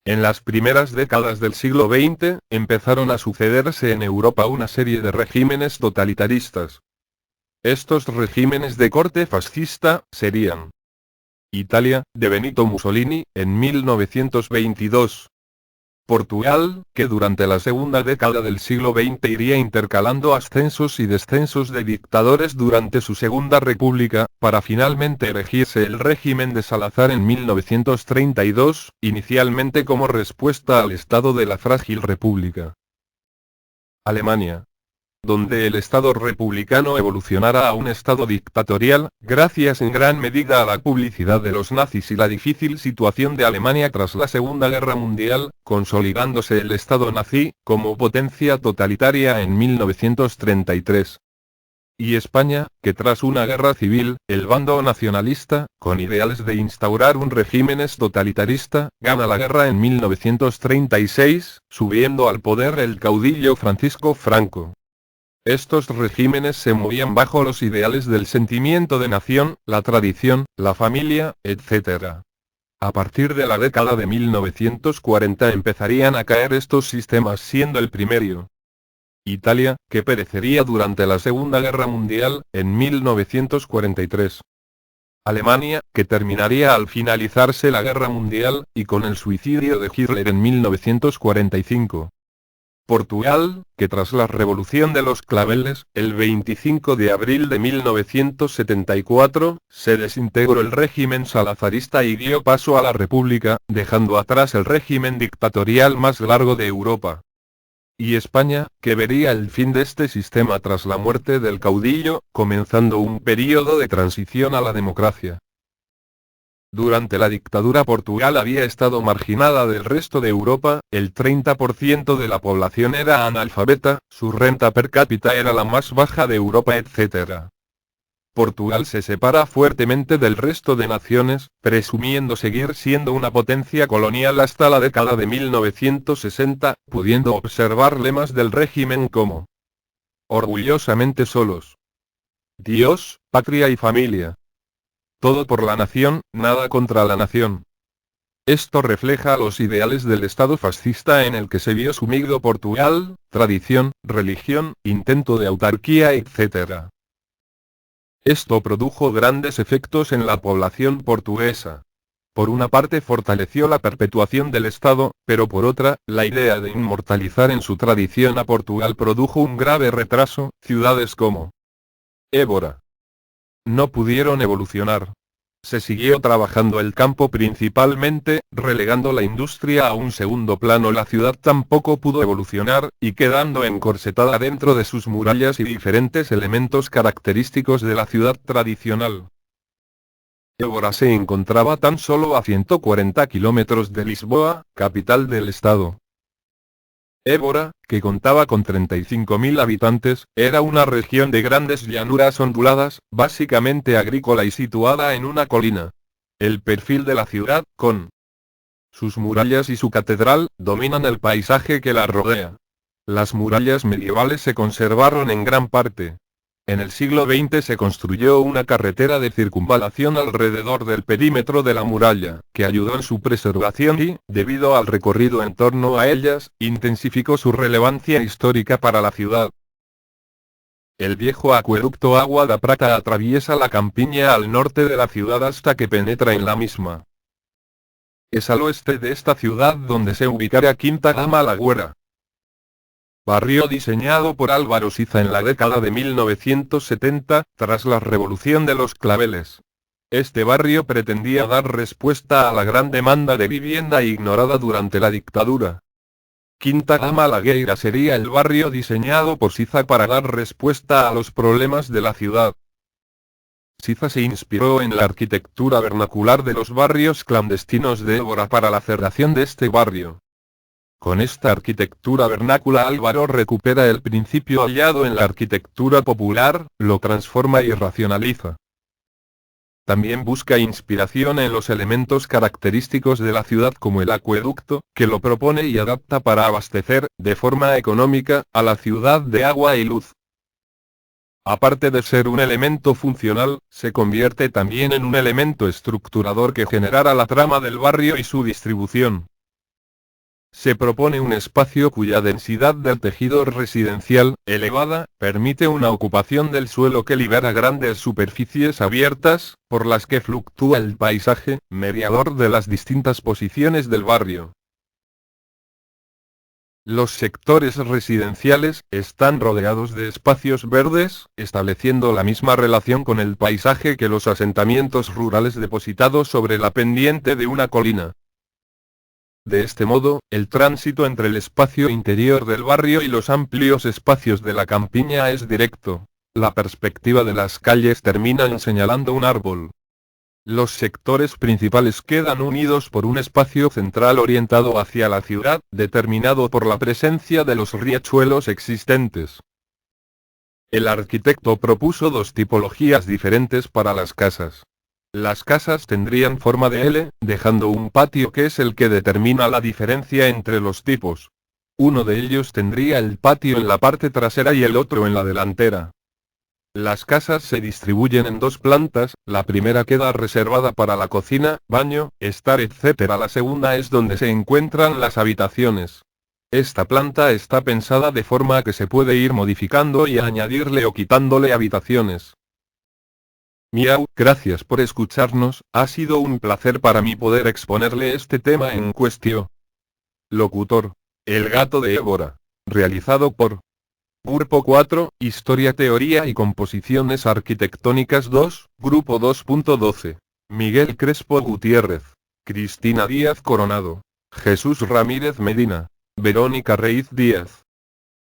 En las primeras décadas del siglo XX, empezaron a sucederse en Europa una serie de regímenes totalitaristas. Estos regímenes de corte fascista serían: Italia, de Benito Mussolini, en 1922. Portugal, que durante la segunda década del siglo XX iría intercalando ascensos y descensos de dictadores durante su Segunda República, para finalmente erigirse el régimen de Salazar en 1932, inicialmente como respuesta al estado de la frágil república. Alemania, donde el Estado republicano evolucionara a un Estado dictatorial, gracias en gran medida a la publicidad de los nazis y la difícil situación de Alemania tras la Segunda Guerra Mundial, consolidándose el Estado nazi, como potencia totalitaria en 1933. Y España, que tras una guerra civil, el bando nacionalista, con ideales de instaurar un régimen totalitarista, gana la guerra en 1936, subiendo al poder el caudillo Francisco Franco. Estos regímenes se movían bajo los ideales del sentimiento de nación, la tradición, la familia, etc. A partir de la década de 1940 empezarían a caer estos sistemas, siendo el primero Italia, que perecería durante la Segunda Guerra Mundial, en 1943. Alemania, que terminaría al finalizarse la Guerra Mundial, y con el suicidio de Hitler en 1945. Portugal, que tras la Revolución de los Claveles, el 25 de abril de 1974, se desintegró el régimen salazarista y dio paso a la República, dejando atrás el régimen dictatorial más largo de Europa. Y España, que vería el fin de este sistema tras la muerte del caudillo, comenzando un período de transición a la democracia. Durante la dictadura Portugal había estado marginada del resto de Europa, el 30% de la población era analfabeta, su renta per cápita era la más baja de Europa, etc. Portugal se separa fuertemente del resto de naciones, presumiendo seguir siendo una potencia colonial hasta la década de 1960, pudiendo observar lemas del régimen como: orgullosamente solos, Dios, patria y familia. Todo por la nación, nada contra la nación. Esto refleja los ideales del Estado fascista en el que se vio sumido Portugal: tradición, religión, intento de autarquía, etc. Esto produjo grandes efectos en la población portuguesa. Por una parte fortaleció la perpetuación del Estado, pero por otra, la idea de inmortalizar en su tradición a Portugal produjo un grave retraso. Ciudades como Évora no pudieron evolucionar. Se siguió trabajando el campo principalmente, relegando la industria a un segundo plano. La ciudad tampoco pudo evolucionar, y quedando encorsetada dentro de sus murallas y diferentes elementos característicos de la ciudad tradicional. Évora se encontraba tan solo a 140 kilómetros de Lisboa, capital del estado. Évora, que contaba con 35.000 habitantes, era una región de grandes llanuras onduladas, básicamente agrícola y situada en una colina. El perfil de la ciudad, con sus murallas y su catedral, dominan el paisaje que la rodea. Las murallas medievales se conservaron en gran parte. En el siglo XX se construyó una carretera de circunvalación alrededor del perímetro de la muralla, que ayudó en su preservación y, debido al recorrido en torno a ellas, intensificó su relevancia histórica para la ciudad. El viejo acueducto Agua da Prata atraviesa la campiña al norte de la ciudad hasta que penetra en la misma. Es al oeste de esta ciudad donde se ubicará Quinta Gama La Güera. Barrio diseñado por Álvaro Siza en la década de 1970, tras la Revolución de los Claveles. Este barrio pretendía dar respuesta a la gran demanda de vivienda ignorada durante la dictadura. Quinta Gama La Gueira sería el barrio diseñado por Siza para dar respuesta a los problemas de la ciudad. Siza se inspiró en la arquitectura vernacular de los barrios clandestinos de Évora para la cerración de este barrio. Con esta arquitectura vernácula Álvaro recupera el principio hallado en la arquitectura popular, lo transforma y racionaliza. También busca inspiración en los elementos característicos de la ciudad como el acueducto, que lo propone y adapta para abastecer, de forma económica, a la ciudad de agua y luz. Aparte de ser un elemento funcional, se convierte también en un elemento estructurador que generará la trama del barrio y su distribución. Se propone un espacio cuya densidad del tejido residencial, elevada, permite una ocupación del suelo que libera grandes superficies abiertas, por las que fluctúa el paisaje, mediador de las distintas posiciones del barrio. Los sectores residenciales están rodeados de espacios verdes, estableciendo la misma relación con el paisaje que los asentamientos rurales depositados sobre la pendiente de una colina. De este modo, el tránsito entre el espacio interior del barrio y los amplios espacios de la campiña es directo. La perspectiva de las calles termina señalando un árbol. Los sectores principales quedan unidos por un espacio central orientado hacia la ciudad, determinado por la presencia de los riachuelos existentes. El arquitecto propuso dos tipologías diferentes para las casas. Las casas tendrían forma de L, dejando un patio que es el que determina la diferencia entre los tipos. Uno de ellos tendría el patio en la parte trasera y el otro en la delantera. Las casas se distribuyen en dos plantas, la primera queda reservada para la cocina, baño, estar etc. La segunda es donde se encuentran las habitaciones. Esta planta está pensada de forma que se puede ir modificando y añadirle o quitándole habitaciones. Miau, gracias por escucharnos, ha sido un placer para mí poder exponerle este tema en cuestión. Locutor: El gato de Évora. Realizado por Grupo 4, Historia, Teoría y Composiciones Arquitectónicas 2, Grupo 2.12. Miguel Crespo Gutiérrez. Cristina Díaz Coronado. Jesús Ramírez Medina. Verónica Reiz Díaz.